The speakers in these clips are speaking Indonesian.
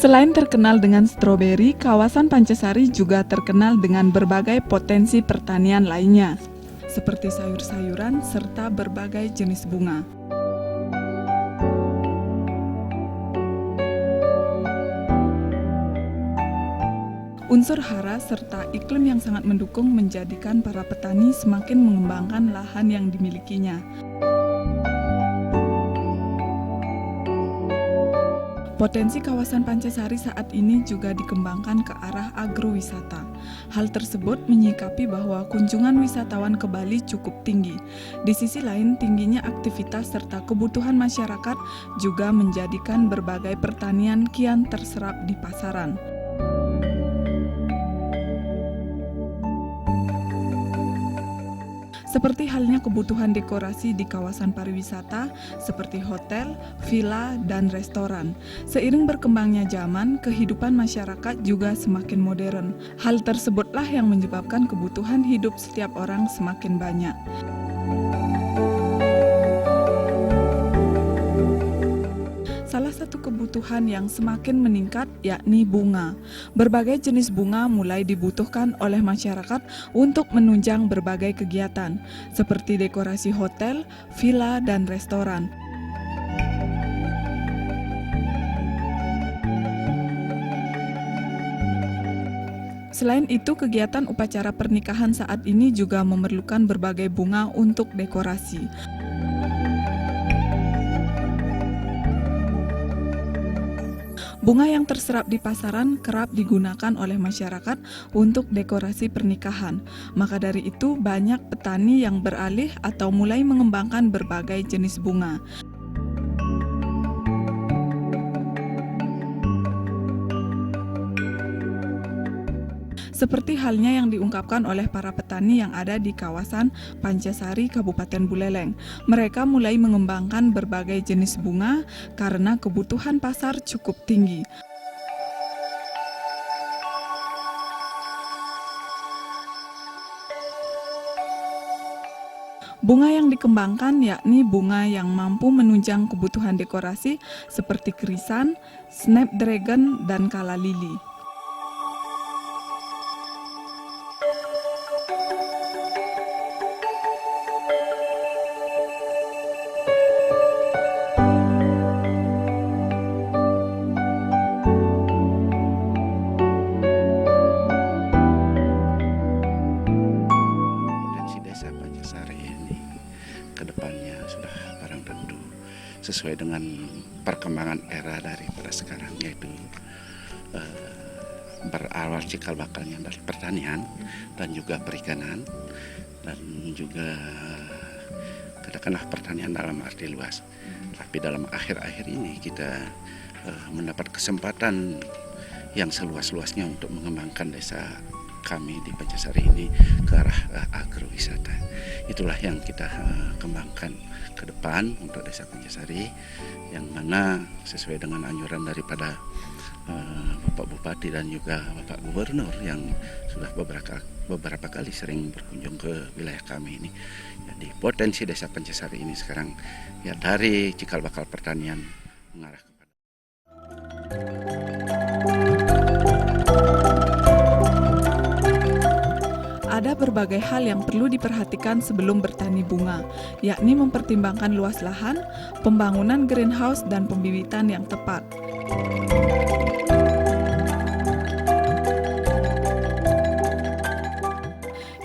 Selain terkenal dengan stroberi, kawasan Pancasari juga terkenal dengan berbagai potensi pertanian lainnya, seperti sayur-sayuran serta berbagai jenis bunga. Unsur hara serta iklim yang sangat mendukung menjadikan para petani semakin mengembangkan lahan yang dimilikinya. Potensi kawasan Pancasari saat ini juga dikembangkan ke arah agrowisata. Hal tersebut menyikapi bahwa kunjungan wisatawan ke Bali cukup tinggi. Di sisi lain, tingginya aktivitas serta kebutuhan masyarakat juga menjadikan berbagai pertanian kian terserap di pasaran. Seperti halnya kebutuhan dekorasi di kawasan pariwisata seperti hotel, villa, dan restoran. Seiring berkembangnya zaman, kehidupan masyarakat juga semakin modern. Hal tersebutlah yang menyebabkan kebutuhan hidup setiap orang semakin banyak. Salah satu kebutuhan yang semakin meningkat yakni bunga. Berbagai jenis bunga mulai dibutuhkan oleh masyarakat untuk menunjang berbagai kegiatan, seperti dekorasi hotel, villa, dan restoran. Selain itu, kegiatan upacara pernikahan saat ini juga memerlukan berbagai bunga untuk dekorasi. Bunga yang terserap di pasaran kerap digunakan oleh masyarakat untuk dekorasi pernikahan. Maka dari itu, banyak petani yang beralih atau mulai mengembangkan berbagai jenis bunga. Seperti halnya yang diungkapkan oleh para petani yang ada di kawasan Pancasari, Kabupaten Buleleng. Mereka mulai mengembangkan berbagai jenis bunga karena kebutuhan pasar cukup tinggi. Bunga yang dikembangkan yakni bunga yang mampu menunjang kebutuhan dekorasi seperti krisan, snapdragon, dan kala lili. Potensi desa Pancasari ini kedepannya sudah barang tentu sesuai dengan perkembangan era daripada sekarang, yaitu berawal cikal bakalnya dari pertanian dan juga perikanan, dan juga katakanlah pertanian dalam arti luas. Tapi dalam akhir-akhir ini kita mendapat kesempatan yang seluas-luasnya untuk mengembangkan desa kami di Pancasari ini ke arah agrowisata. Itulah yang kita kembangkan ke depan untuk desa Pancasari, yang mana sesuai dengan anjuran daripada Bapak Bupati dan juga Bapak Gubernur yang sudah beberapa kali sering berkunjung ke wilayah kami ini. Jadi potensi desa Pancasari ini sekarang ya dari cikal bakal pertanian mengarah kepada Ada berbagai hal yang perlu diperhatikan sebelum bertani bunga, yakni mempertimbangkan luas lahan, pembangunan greenhouse, dan pembibitan yang tepat.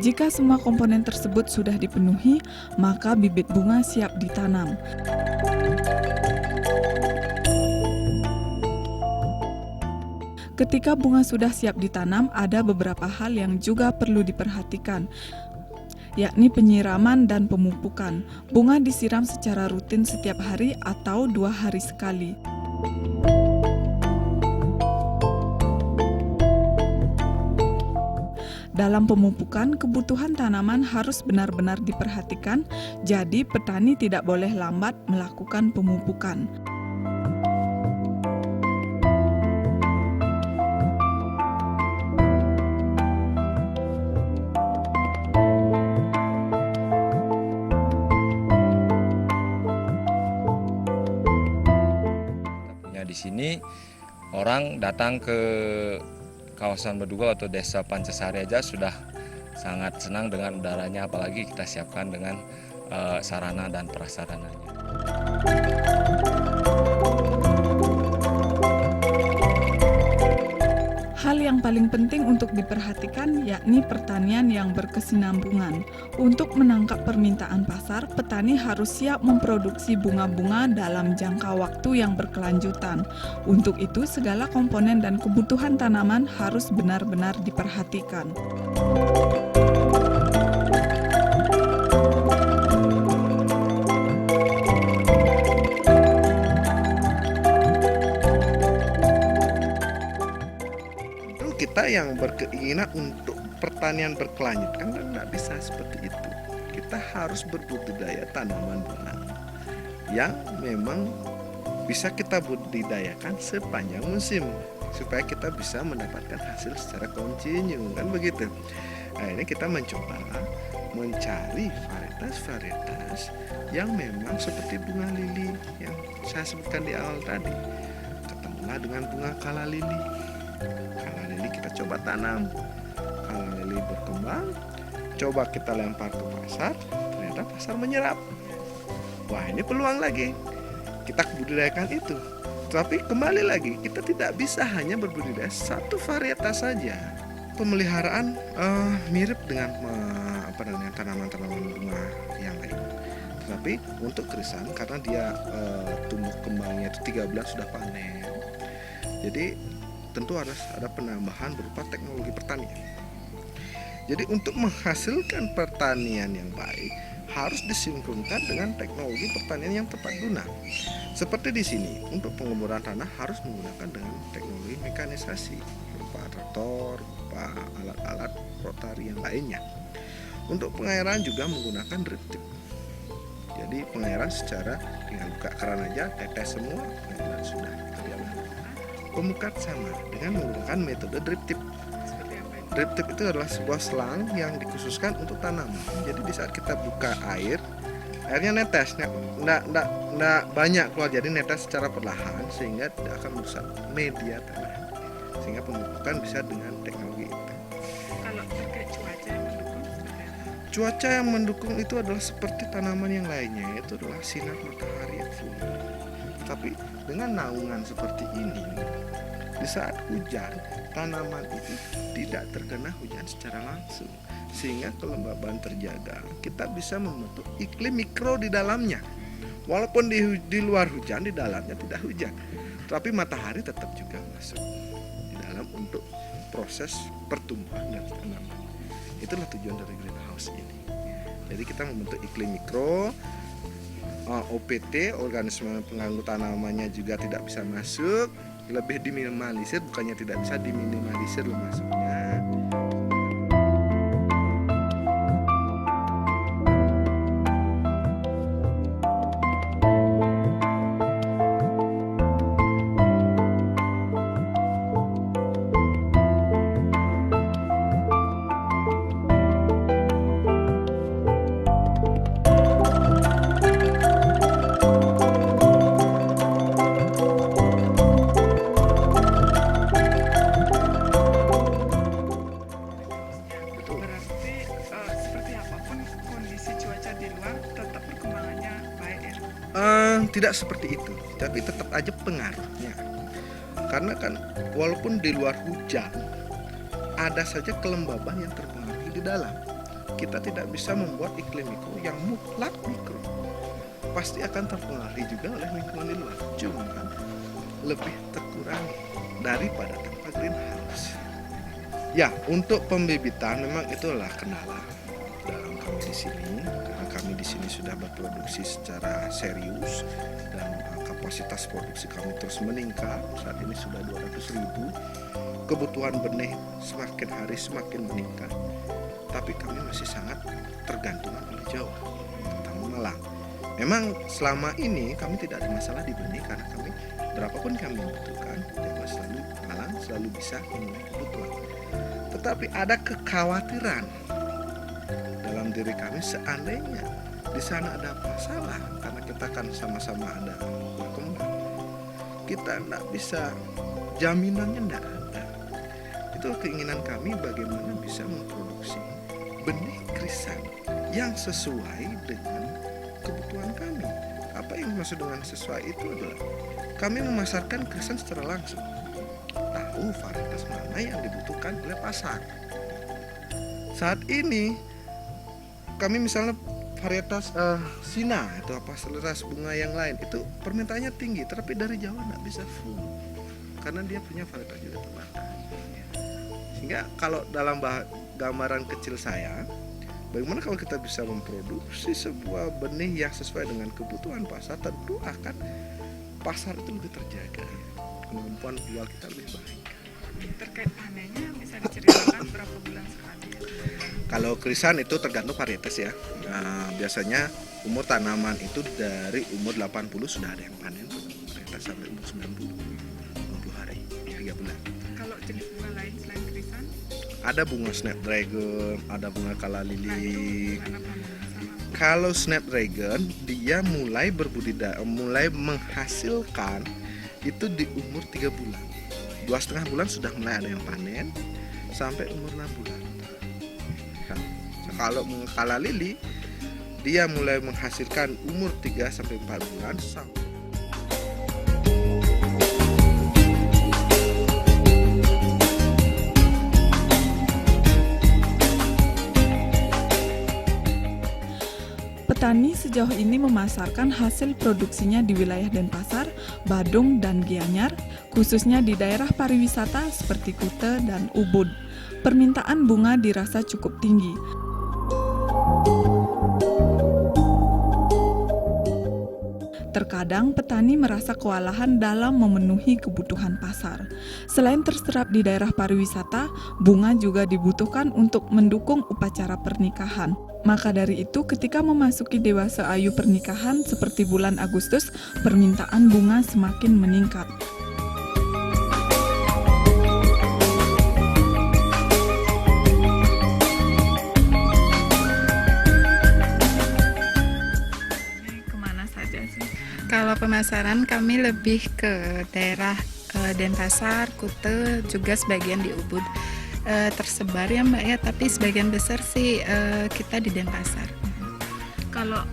Jika semua komponen tersebut sudah dipenuhi, maka bibit bunga siap ditanam. Ketika bunga sudah siap ditanam, ada beberapa hal yang juga perlu diperhatikan, yakni penyiraman dan pemupukan. Bunga disiram secara rutin setiap hari atau 2 hari sekali. Dalam pemupukan, kebutuhan tanaman harus benar-benar diperhatikan, jadi petani tidak boleh lambat melakukan pemupukan. Di sini orang datang ke kawasan Bedugul atau desa Pancasari aja sudah sangat senang dengan udaranya, apalagi kita siapkan dengan sarana dan prasarananya. Hal yang paling penting untuk diperhatikan yakni pertanian yang berkesinambungan. Untuk menangkap permintaan pasar, petani harus siap memproduksi bunga-bunga dalam jangka waktu yang berkelanjutan. Untuk itu, segala komponen dan kebutuhan tanaman harus benar-benar diperhatikan. Kita yang berkeinginan untuk pertanian berkelanjutan kan nggak bisa seperti itu. Kita harus berbudidaya tanaman bunga yang memang bisa kita budidayakan sepanjang musim supaya kita bisa mendapatkan hasil secara kontinu, kan begitu. Nah, ini kita mencoba mencari varietas-varietas yang memang seperti bunga lili yang saya sebutkan di awal tadi. Ketemulah dengan bunga kala lili. Kala lili kita coba tanam, kala lili berkembang, coba kita lempar ke pasar, ternyata pasar menyerap. Wah, ini peluang lagi, kita budidayakan itu. Tapi kembali lagi, kita tidak bisa hanya berbudidaya satu varietas saja. Pemeliharaan mirip dengan tanaman-tanaman bunga yang lain. Tetapi untuk krisan, karena dia tumbuh kembangnya itu 3 bulan sudah panen, jadi tentu harus ada penambahan berupa teknologi pertanian. Jadi untuk menghasilkan pertanian yang baik harus disinkronkan dengan teknologi pertanian yang tepat guna. Seperti di sini, untuk pengemburan tanah harus menggunakan dengan teknologi mekanisasi berupa traktor, berupa alat-alat rotari yang lainnya. Untuk pengairan juga menggunakan drip tip. Jadi pengairan secara tinggal buka keran aja, tetes semua, dan sudah terjalan. Pemukat sama dengan menggunakan metode drip tip. Drip tip itu adalah sebuah selang yang dikhususkan untuk tanaman. Jadi di saat kita buka air, airnya netes, nggak banyak keluar, jadi netes secara perlahan sehingga tidak akan merusak media tanah. Sehingga pemupukan bisa dengan teknologi itu. Kalau terkait cuaca yang mendukung, Cuaca yang mendukung itu adalah seperti tanaman yang lainnya, yaitu adalah sinar matahari yang full. Tapi dengan naungan seperti ini, di saat hujan, tanaman itu tidak terkena hujan secara langsung, sehingga kelembaban terjaga. Kita bisa membentuk iklim mikro di dalamnya. Walaupun di luar hujan, di dalamnya tidak hujan, tapi matahari tetap juga masuk di dalam untuk proses pertumbuhan dari tanaman. Itulah tujuan dari greenhouse ini. Jadi kita membentuk iklim mikro. OPT, organisme pengganggu tanamannya juga tidak bisa masuk, lebih diminimalisir, bukannya tidak bisa diminimalisir masuknya. Tidak seperti itu, tapi tetap aja pengaruhnya. Karena kan walaupun di luar hujan, ada saja kelembaban yang terpengaruh di dalam. Kita tidak bisa membuat iklim mikro yang mutlak mikro. Pasti akan terpengaruh juga oleh lingkungan di luar. Cuma lebih terkurangi daripada tanpa greenhouse. Ya, untuk pembibitan memang itulah kendala dalam kami di sini, karena kami di sini sudah berproduksi secara serius dan kapasitas produksi kami terus meningkat. Saat ini sudah 200.000. Kebutuhan benih semakin hari semakin meningkat. Tapi kami masih sangat tergantung oleh Jawa, terutama Malang. Memang selama ini kami tidak ada masalah di benih karena kami berapapun kami butuhkan, Jawa selalu, Malang selalu bisa memenuhi kebutuhan. Tetapi ada kekhawatiran dalam diri kami seandainya di sana ada masalah, karena kita kan sama-sama ada berkembang. Kita tidak bisa jaminannya tidak ada. Itu keinginan kami bagaimana bisa memproduksi benih krisan yang sesuai dengan kebutuhan kami. Apa yang dimaksud dengan sesuai itu adalah kami memasarkan krisan secara langsung, tahu varietas mana yang dibutuhkan oleh pasar. Saat ini kami misalnya varietas Sina atau varietas bunga yang lain itu permintaannya tinggi, tetapi dari Jawa tidak bisa full karena dia punya varietas juga terbatas. Sehingga kalau dalam gambaran kecil saya, bagaimana kalau kita bisa memproduksi sebuah benih yang sesuai dengan kebutuhan pasar, tentu akan pasar itu lebih terjaga, kemampuan jual kita lebih baik. Terkait panennya bisa diceritakan berapa bulan sekali? Kalau krisan itu tergantung varietas ya. Nah, biasanya umur tanaman itu dari umur 80 sudah ada yang panen, varietas sampai umur 90, 20 hari, 3 bulan. Kalau jenis bunga lain selain krisan? Ada bunga snapdragon, ada bunga kala Nah, itu lili. gimana panennya sama? Kalau snapdragon dia mulai berbudidaya, mulai menghasilkan itu di umur 3 bulan. 2,5 bulan sudah mulai ada yang panen sampai umur 6 bulan. Kalau kala lili dia mulai menghasilkan umur 3 sampai 4 bulan sampai Petani sejauh ini memasarkan hasil produksinya di wilayah Denpasar, Badung, dan Gianyar, khususnya di daerah pariwisata seperti Kuta dan Ubud. Permintaan bunga dirasa cukup tinggi. Terkadang petani merasa kewalahan dalam memenuhi kebutuhan pasar. Selain terserap di daerah pariwisata, bunga juga dibutuhkan untuk mendukung upacara pernikahan. Maka dari itu, ketika memasuki dewasa ayu pernikahan seperti bulan Agustus, permintaan bunga semakin meningkat. Kemana saja sih? Kalau pemasaran kami lebih ke daerah Denpasar, Kuta, juga sebagian di Ubud. Tersebar ya Mbak ya, tapi sebagian besar sih kita di Denpasar. Kalau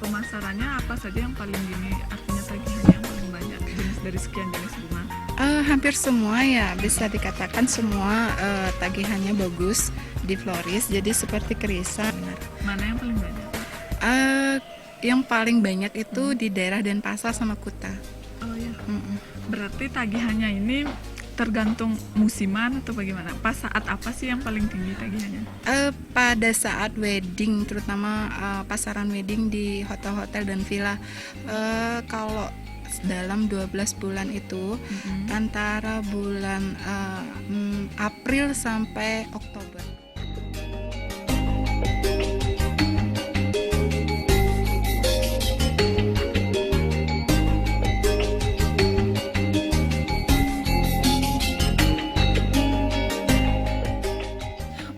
pemasarannya apa saja yang paling gini, artinya tagihannya yang paling banyak jenis dari sekian jenis bunga? Hampir semua ya, bisa dikatakan semua tagihannya bagus di floris, jadi seperti krisan. Mana yang paling banyak? Yang paling banyak itu di daerah Denpasar sama Kuta. Oh ya. Berarti tagihannya ini tergantung musiman atau bagaimana? Pas saat apa sih yang paling tinggi tagihannya? Pada saat wedding, terutama pasaran wedding di hotel-hotel dan villa. Kalau dalam 12 bulan itu antara bulan April sampai Oktober.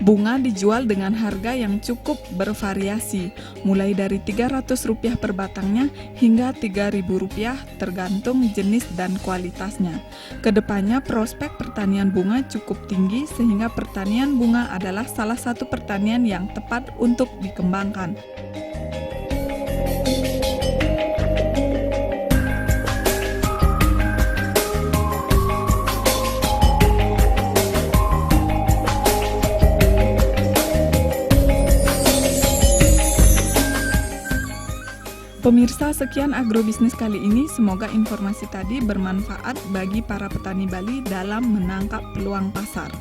Bunga dijual dengan harga yang cukup bervariasi, mulai dari Rp300 per batangnya hingga Rp3.000 tergantung jenis dan kualitasnya. Kedepannya prospek pertanian bunga cukup tinggi sehingga pertanian bunga adalah salah satu pertanian yang tepat untuk dikembangkan. Pemirsa, sekian agrobisnis kali ini. Semoga informasi tadi bermanfaat bagi para petani Bali dalam menangkap peluang pasar.